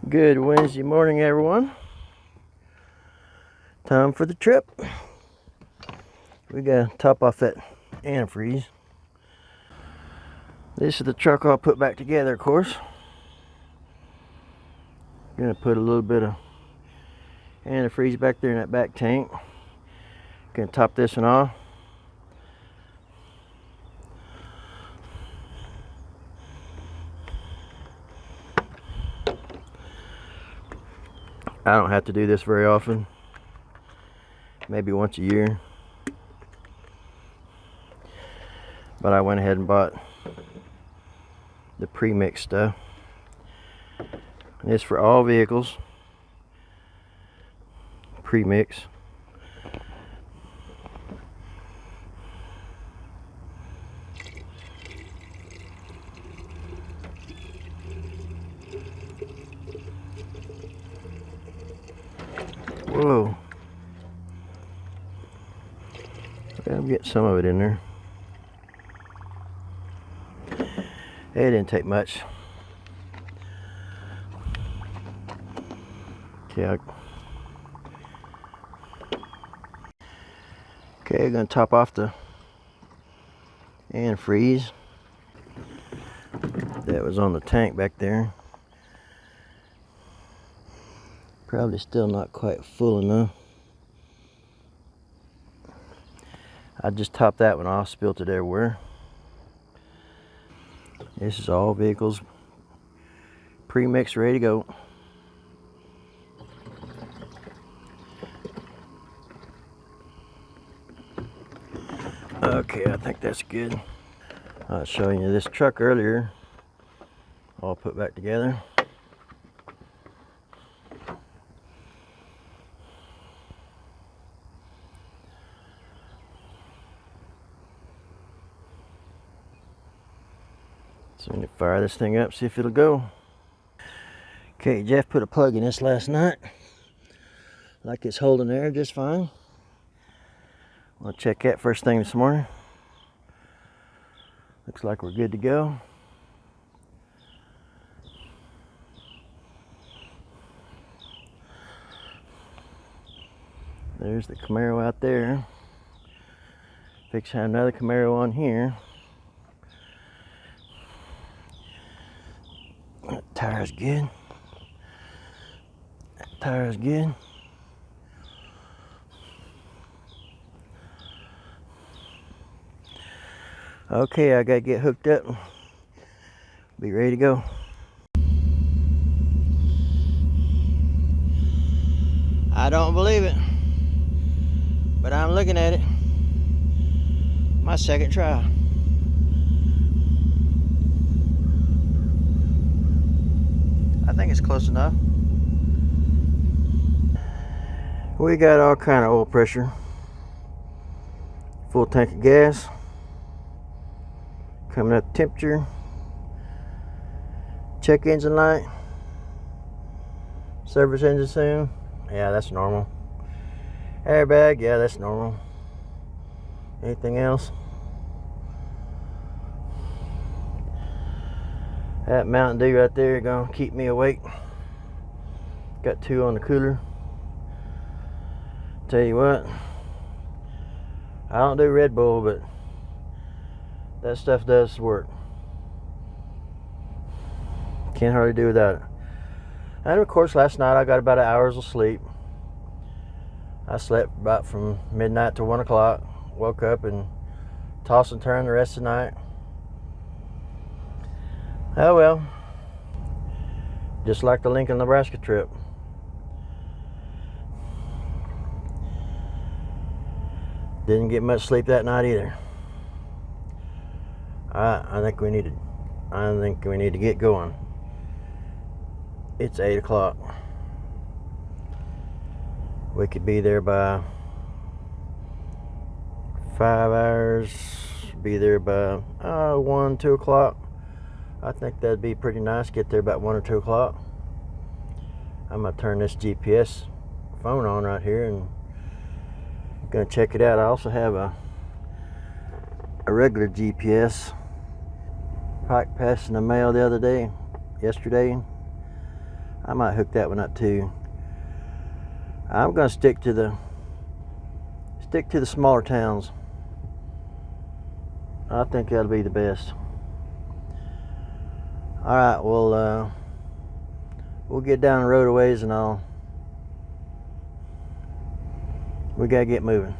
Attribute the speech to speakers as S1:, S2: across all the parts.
S1: Good Wednesday morning, everyone. Time for the trip. We gotta top off that antifreeze. This is the truck I'll put back together, of course. Gonna put a little bit of antifreeze back there in that back tank. Gonna top this one off. I don't have to do this very often. Maybe once a year. But I went ahead and bought the pre-mix stuff. It's for all vehicles. Pre-mix. Whoa. I'll get some of it in there. It didn't take much. Okay, I'm gonna top off the antifreeze that was on the tank back there. Probably still not quite full enough. I just topped that one off, spilt it everywhere. This is all vehicles pre-mixed, ready to go. Okay, I think that's good. I was showing you this truck earlier, all put back together. So I'm gonna fire this thing up, see if it'll go. Okay, Jeff put a plug in this last night. Like it's holding air just fine. I'll check that first thing this morning. Looks like we're good to go. There's the Camaro out there. Fix another Camaro on here. That tire's good. That tire's good. Okay, I gotta get hooked up. Be ready to go. I don't believe it, but I'm looking at it. My second try. I think it's close enough. We got all kind of oil pressure. Full tank of gas. Coming up temperature. Check engine light. Service engine soon. Yeah, that's normal. Airbag, yeah, that's normal. Anything else? That Mountain Dew right there gonna keep me awake. Got 2 on the cooler. Tell you what, I don't do Red Bull, but that stuff does work. Can't hardly do without it. And of course, last night I got about an hour's of sleep. I slept about from midnight to 1 o'clock. Woke up and tossed and turned the rest of the night. Oh well. Just like the Lincoln, Nebraska trip. Didn't get much sleep that night either. I think we need to get going. It's 8 o'clock. We could be there by 5 hours. Be there by 1, 2 o'clock. I think that'd be pretty nice. Get there about 1 or 2 o'clock. I'm gonna turn this GPS phone on right here and gonna check it out. I also have a regular GPS. Pike passed in the mail yesterday. I might hook that one up too. I'm gonna stick to the smaller towns. I think that'll be the best. All right, well, we'll get down the road a ways and we gotta get moving.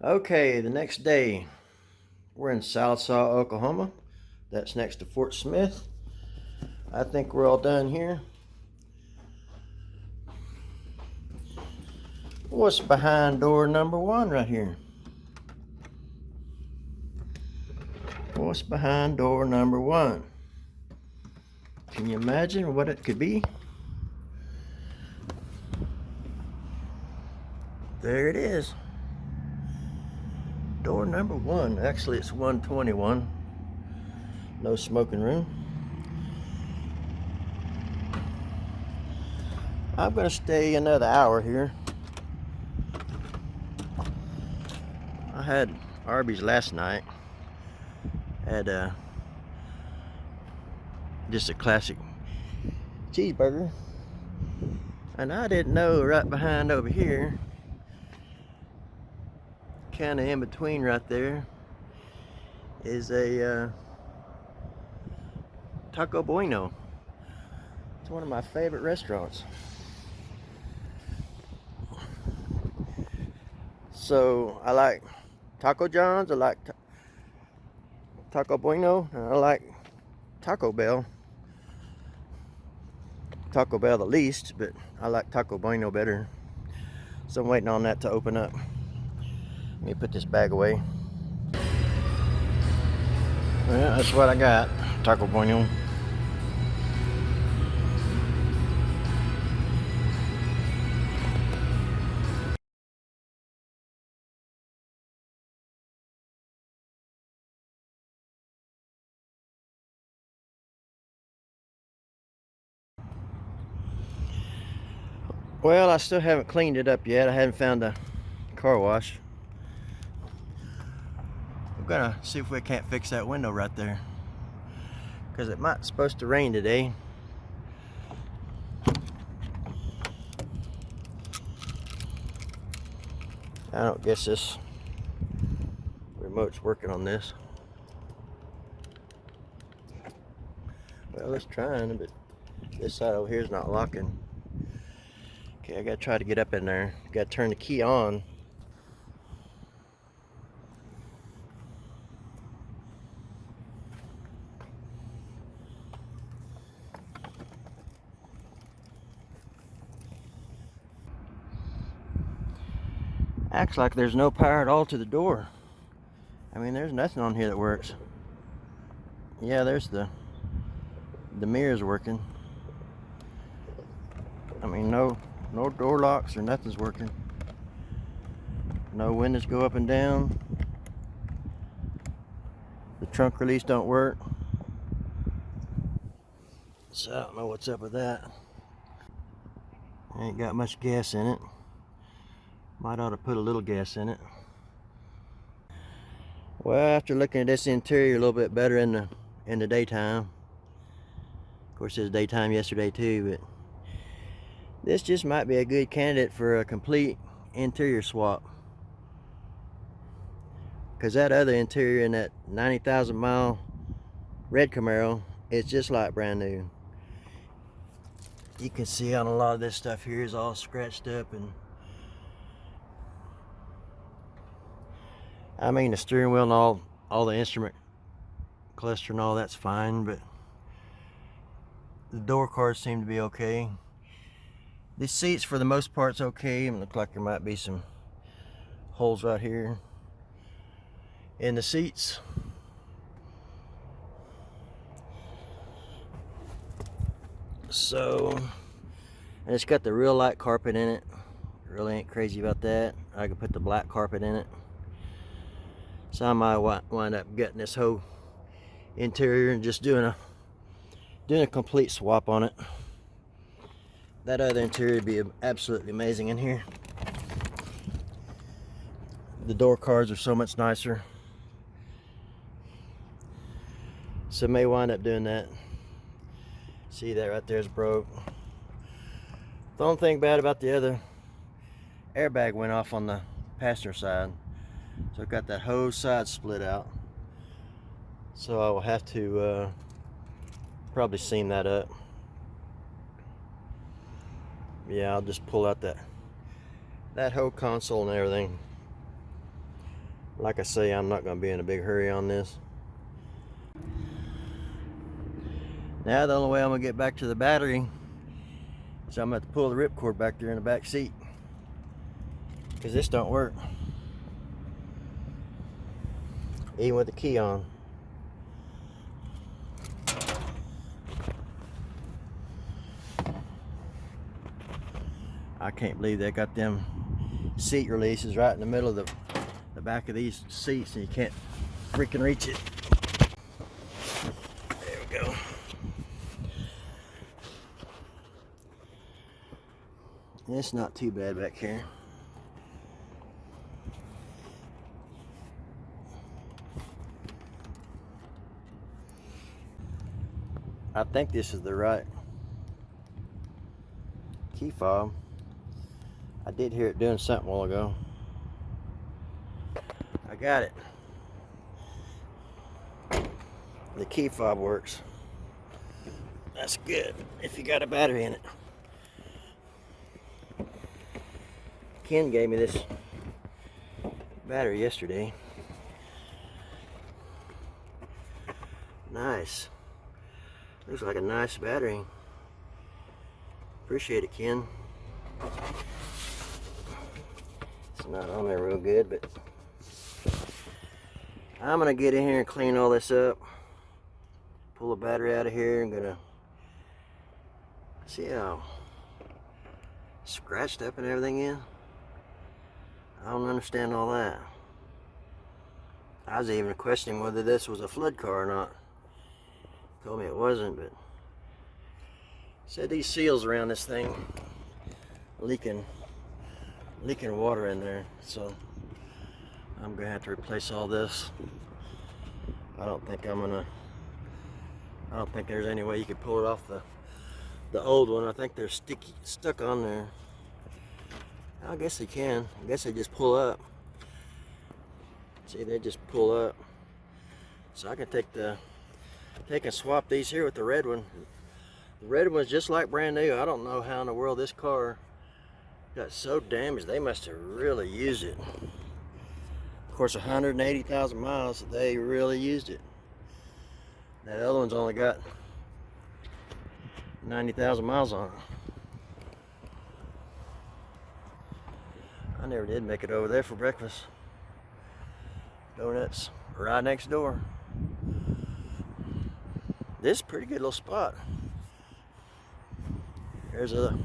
S1: Okay, the next day, we're in Salsa, Oklahoma. That's next to Fort Smith. I think we're all done here. What's behind door number 1 right here? What's behind door number 1? Can you imagine what it could be? There it is. Door number 1. Actually, it's 121. No smoking room. I'm gonna stay another hour here. I had Arby's last night. Had just a classic cheeseburger, and I didn't know right behind over here, kind of in between right there, is a Taco Bueno. It's one of my favorite restaurants. So I like Taco John's, I like Taco Bueno, and I like Taco Bell. Taco Bell the least, but I like Taco Bueno better. So I'm waiting on that to open up. Let me put this bag away. Well, that's what I got. Taco Bueno. Well, I still haven't cleaned it up yet. I haven't found a car wash. I'm gonna see if we can't fix that window right there, because it might supposed to rain today. I don't guess this remote's working on this. Well, it's trying, but this side over here is not locking. Okay, I gotta try to get up in there. Gotta turn the key on. Acts like there's no power at all to the door. I mean, there's nothing on here that works. Yeah, there's the mirror's working. I mean, no door locks or nothing's working. No windows go up and down. The trunk release don't work. So I don't know what's up with that. Ain't got much gas in it. Might ought to put a little gas in it. Well, after looking at this interior a little bit better in the daytime, of course it was daytime yesterday too, but this just might be a good candidate for a complete interior swap. Because that other interior in that 90,000 mile red Camaro is just like brand new. You can see on a lot of this stuff here is all scratched up, and I mean the steering wheel and all the instrument cluster and all that's fine, but the door cards seem to be okay. The seats for the most part's okay. It looks like there might be some holes right here in the seats. So, and it's got the real light carpet in it. Really ain't crazy about that. I could put the black carpet in it. So I might wind up getting this whole interior and just doing a complete swap on it. That other interior would be absolutely amazing in here. The door cards are so much nicer. So may wind up doing that. See, that right there is broke. The only thing bad about the other airbag went off on the passenger side. So I've got that whole side split out. So I will have to probably seam that up. Yeah, I'll just pull out that whole console and everything. Like I say, I'm not going to be in a big hurry on this. Now the only way I'm going to get back to the battery is I'm going to have to pull the ripcord back there in the back seat, because this don't work even with the key on. I can't believe they got them seat releases right in the middle of the back of these seats, and you can't freaking reach it. There we go. It's not too bad back here. I think this is the right key fob. I did hear it doing something a while ago. I got it. The key fob works. That's good if you got a battery in it. Ken gave me this battery yesterday. Nice. Looks like a nice battery. Appreciate it, Ken. It's not on there real good, but I'm gonna get in here and clean all this up. Pull the battery out of here. I'm gonna see how scratched up and everything is. I don't understand all that. I was even questioning whether this was a flood car or not. Told me it wasn't, but said these seals around this thing leaking water in there, so I'm gonna have to replace all this. I don't think there's any way you could pull it off the old one. I think they're stuck on there. I guess they can. I guess they just pull up. See, they just pull up. So I can take and swap these here with the red one. The red one's just like brand new. I don't know how in the world this car got so damaged. They must have really used it. Of course, 180,000 miles, they really used it. That other one's only got 90,000 miles on it. I never did make it over there for breakfast. Donuts right next door. This is a pretty good little spot. There's a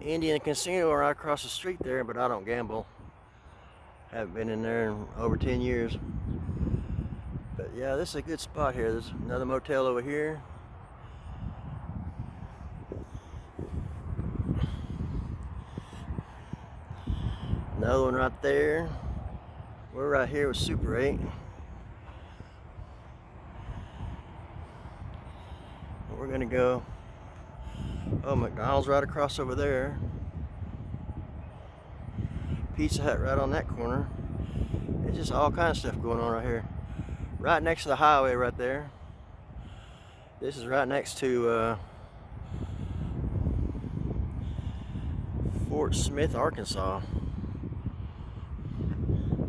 S1: Indian casino right across the street there, but I don't gamble. Haven't been in there in over 10 years. But yeah, this is a good spot here. There's another motel over here. Another one right there. We're right here with Super 8. We're gonna go, oh, McDonald's right across over there. Pizza Hut right on that corner. It's just all kinds of stuff going on right here. Right next to the highway right there. This is right next to Fort Smith, Arkansas.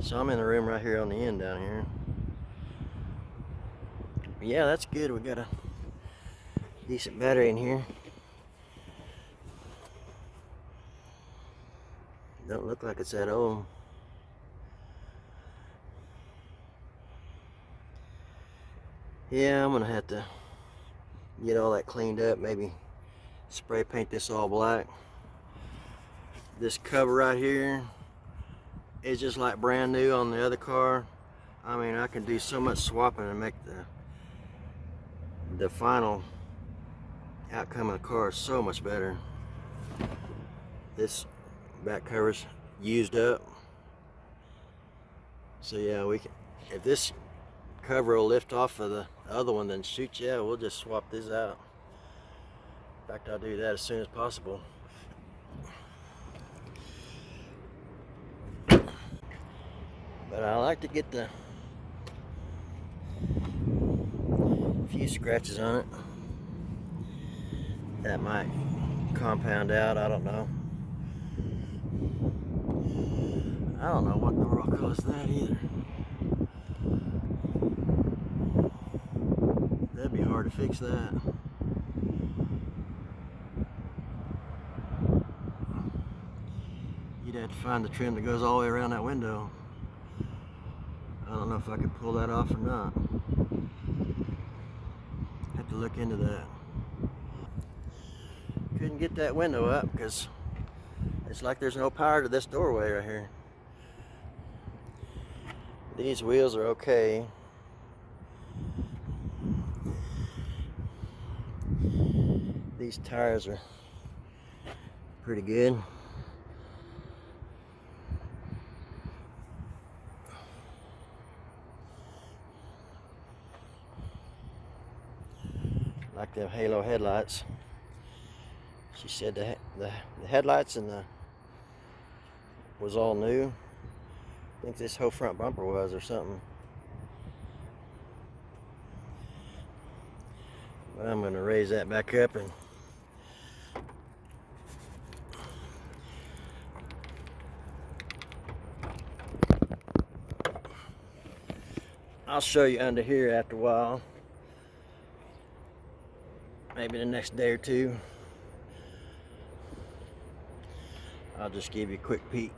S1: So I'm in the room right here on the end down here. Yeah, that's good. We got a decent battery in here. Don't look like it's that old. Yeah, I'm gonna have to get all that cleaned up, maybe spray paint this all black. This cover right here is just like brand new on the other car. I mean, I can do so much swapping and make the final outcome of the car so much better. This back cover's used up. So yeah, we can, if this cover will lift off of the other one, then shoot, yeah, we'll just swap this out. In fact, I'll do that as soon as possible. But I like to get the few scratches on it. That might compound out, I don't know. I don't know what the world caused that either. That'd be hard to fix that. You'd have to find the trim that goes all the way around that window. I don't know if I could pull that off or not. Have to look into that. Couldn't get that window up because it's like there's no power to this doorway right here. These wheels are okay. These tires are pretty good. Like the halo headlights. She said the headlights and the was all new. I think this whole front bumper was or something. But I'm going to raise that back up and I'll show you under here after a while. Maybe the next day or two. I'll just give you a quick peek.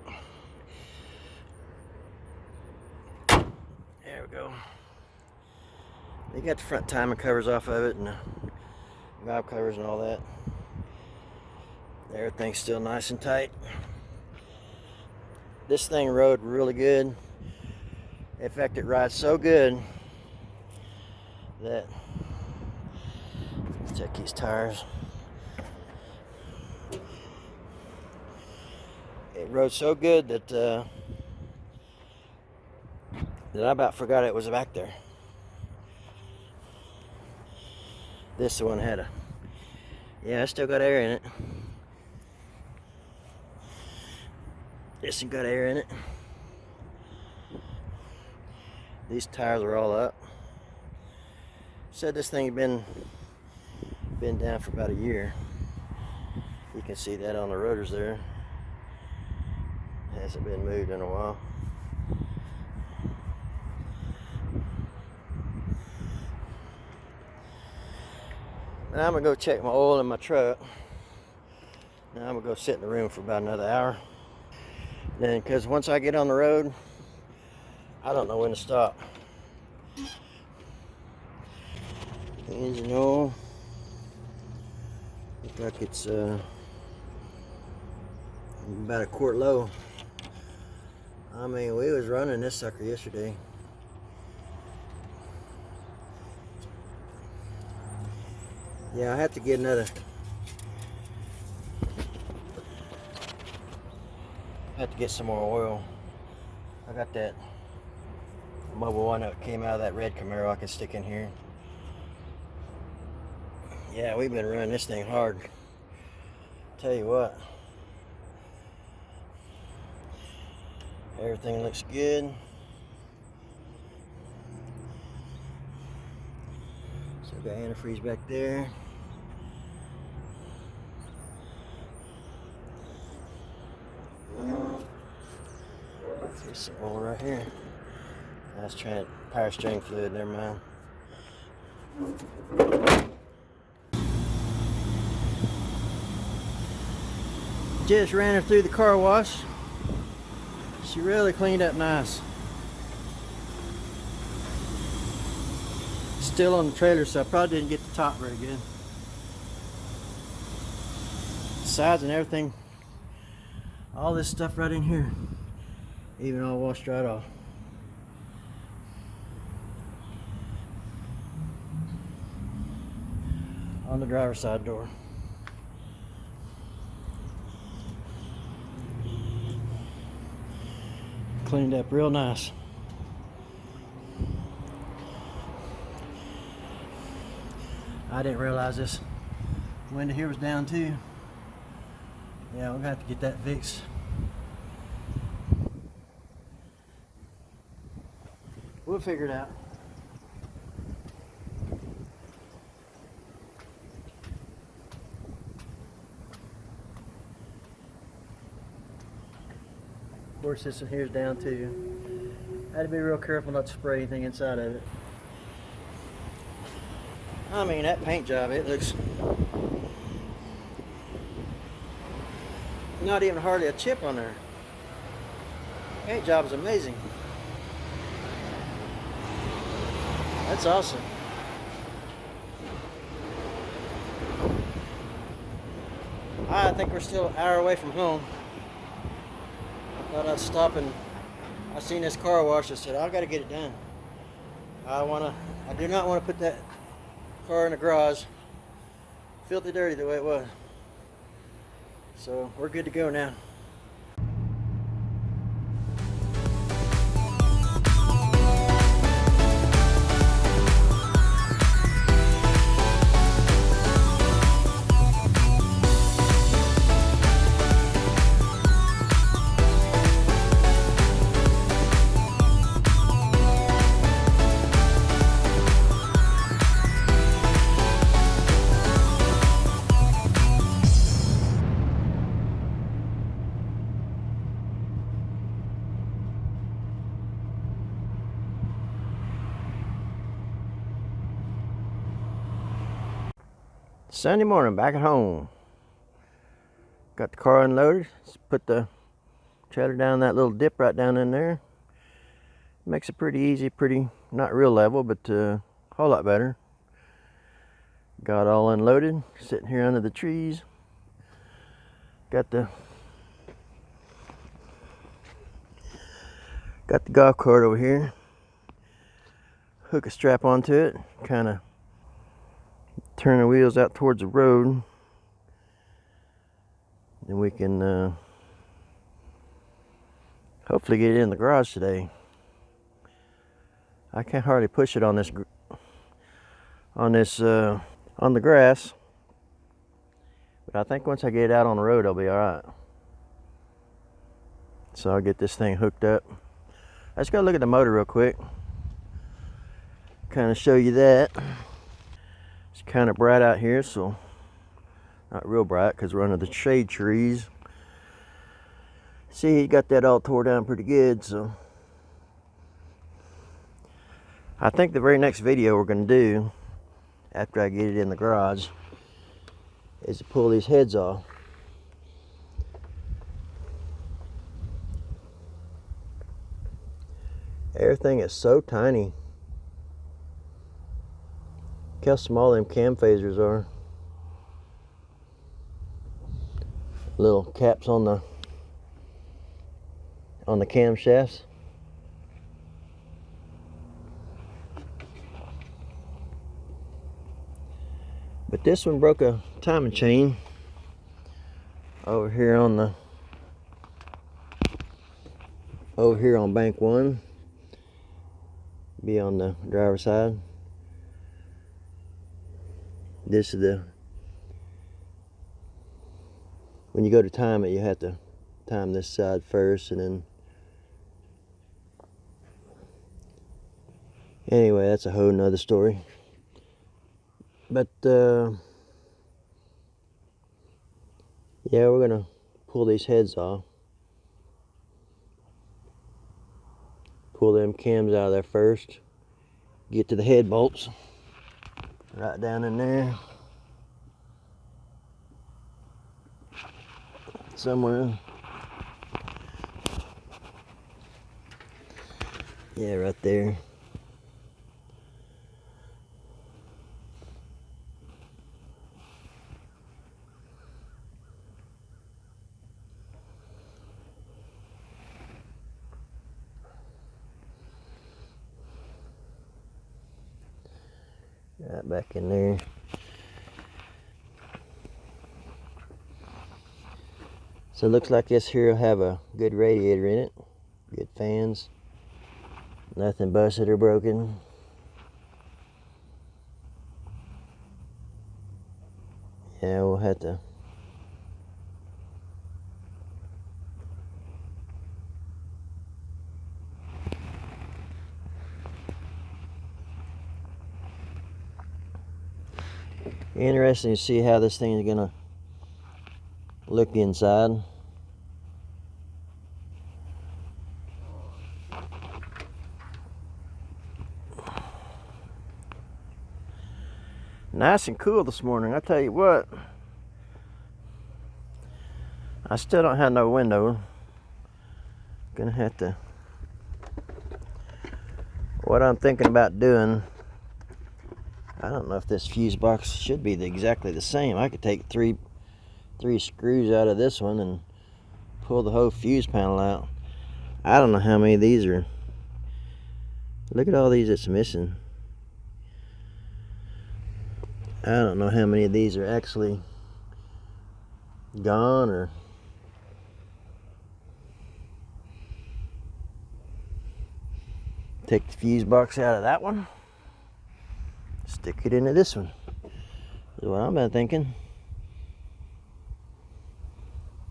S1: There we go. They got the front timing covers off of it and the valve covers and all that. Everything's still nice and tight. This thing rode really good. In fact, it rides so good that, let's check these tires. It rode so good that I about forgot it was back there. This one had a, yeah, I still got air in it. This one got air in it. These tires are all up. Said this thing had been down for about a year. You can see that on the rotors there. It hasn't been moved in a while. Now I'm gonna go check my oil in my truck. Now I'm gonna go sit in the room for about another hour. Then, because once I get on the road, I don't know when to stop. Engine oil. Looks like it's about a quart low. I mean, we was running this sucker yesterday. Yeah, I have to get another. I have to get some more oil. I got that mobile one that came out of that red Camaro I can stick in here. Yeah, we've been running this thing hard. Tell you what. Everything looks good. So got antifreeze back there. There's some oil right here. That's power steering fluid, never mind. Just ran her through the car wash. She really cleaned up nice. Still on the trailer, so I probably didn't get the top very good. Sides and everything. All this stuff right in here. Even all washed right off. On the driver's side door. Cleaned up real nice. I didn't realize this window here was down too. Yeah, we're gonna have to get that fixed. We'll figure it out. Water system here's down too. I had to be real careful not to spray anything inside of it. I mean, that paint job, it looks not even hardly a chip on there. Paint job is amazing. That's awesome. I think we're still an hour away from home. I thought I'd stop and I seen this car wash. I said, I gotta get it done. I do not want to put that car in the garage filthy dirty the way it was. So we're good to go now. Sunday morning, back at home. Got the car unloaded. Just put the trailer down that little dip right down in there. Makes it pretty easy, not real level, but a whole lot better. Got all unloaded, sitting here under the trees. Got the golf cart over here. Hook a strap onto it, kind of turn the wheels out towards the road. Then we can hopefully get it in the garage today. I can't hardly push it on on the grass, but I think once I get it out on the road, I'll be all right. So I'll get this thing hooked up. Let's go look at the motor real quick. kind of show you that. It's kind of bright out here, so not real bright because we're under the shade trees. See, he got that all tore down pretty good, so I think the very next video we're going to do after I get it in the garage is to pull these heads off. Everything is so tiny. Look how small them cam phasers are. Little caps on the camshafts. But this one broke a timing chain over here on bank one. Be on the driver's side. This is when you go to time it, you have to time this side first, and then anyway, that's a whole nother story. But yeah, we're gonna pull these heads off, pull them cams out of there first, get to the head bolts right down in there somewhere. Yeah, right there. Right back in there. So it looks like this here will have a good radiator in it, good fans, nothing busted or broken. Yeah, we'll have to interesting to see how this thing is gonna look inside. Nice and cool this morning, I tell you what. I still don't have no window. Gonna have to. What I'm thinking about doing, I don't know if this fuse box should be exactly the same. I could take three screws out of this one and pull the whole fuse panel out. I don't know how many of these are. Look at all these that's missing. I don't know how many of these are actually gone or take the fuse box out of that one, stick it into this one. That's what I've been thinking.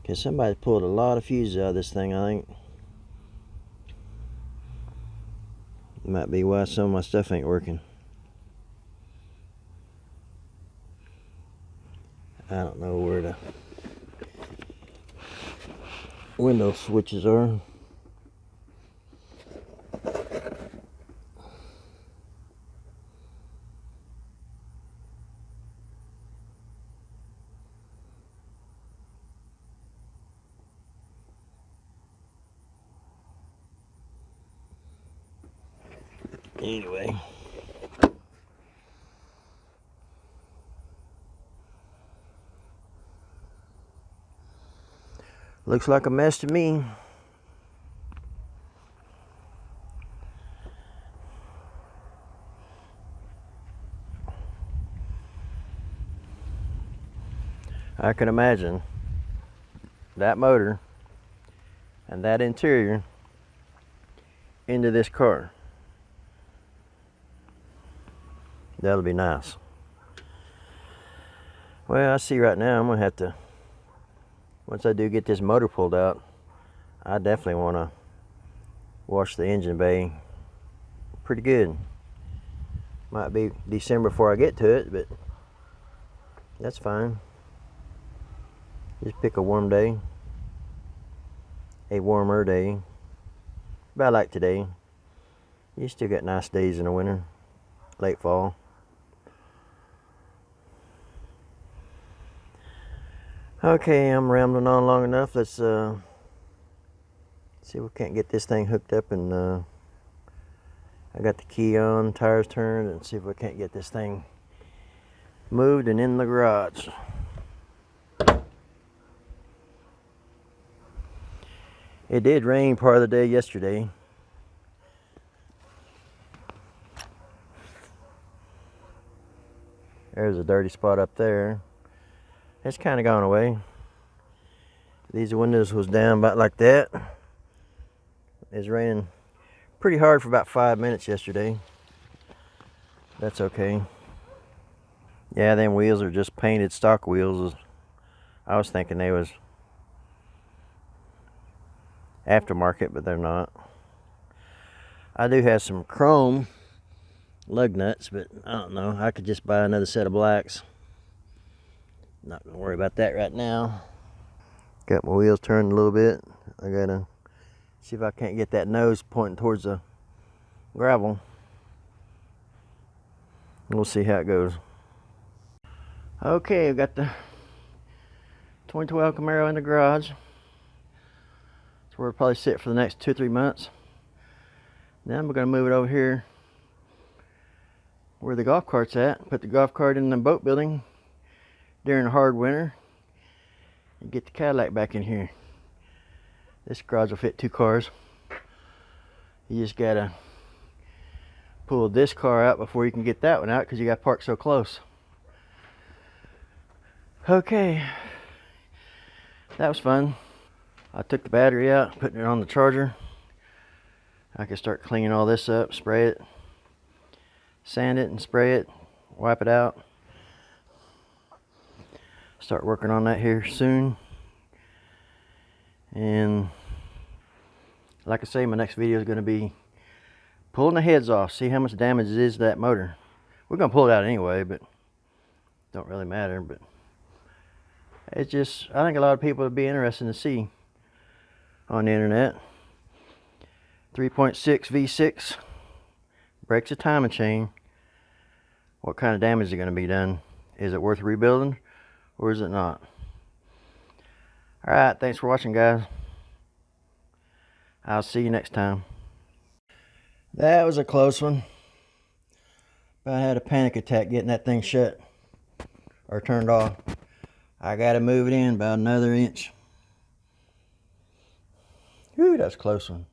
S1: Because somebody pulled a lot of fuses out of this thing, I think. Might be why some of my stuff ain't working. I don't know where the window switches are. Anyway. Looks like a mess to me. I can imagine that motor and that interior into this car. That'll be nice. Well, I see right now I'm gonna have to, once I do get this motor pulled out, I definitely want to wash the engine bay pretty good. Might be December before I get to it, but that's fine. Just pick a warm day. A warmer day. About like today. You still got nice days in the winter. Late fall. Okay, I'm rambling on long enough. Let's see if we can't get this thing hooked up, and I got the key on, tires turned, and see if we can't get this thing moved and in the garage. It did rain part of the day yesterday. There's a dirty spot up there. It's kind of gone away. These windows was down about like that. It was raining pretty hard for about 5 minutes yesterday. That's okay. Yeah, them wheels are just painted stock wheels. I was thinking they was aftermarket, but they're not. I do have some chrome lug nuts, but I don't know. I could just buy another set of blacks. Not gonna worry about that right now. Got my wheels turned a little bit. I gotta see if I can't get that nose pointing towards the gravel. We'll see how it goes. Okay, I've got the 2012 Camaro in the garage. That's where it'll probably sit for the next 2-3 months. Then we're gonna move it over here where the golf cart's at. Put the golf cart in the boat building during a hard winter and get the Cadillac back in here. This garage will fit 2 cars. You just gotta pull this car out before you can get that one out because you got parked so close. Okay, that was fun. I took the battery out, putting it on the charger. I can start cleaning all this up, spray it, sand it and spray it, wipe it out. Start working on that here soon. And like I say, my next video is going to be pulling the heads off, see how much damage it is to that motor. We're going to pull it out anyway, but don't really matter. But it's just, I think a lot of people would be interested to see on the internet. 3.6 V6 breaks a timing chain. What kind of damage is going to be done? Is it worth rebuilding or is it not? Alright, thanks for watching, guys. I'll see you next time. That was a close one. I had a panic attack getting that thing shut or turned off. I gotta move it in about another inch. Whew, that's a close one.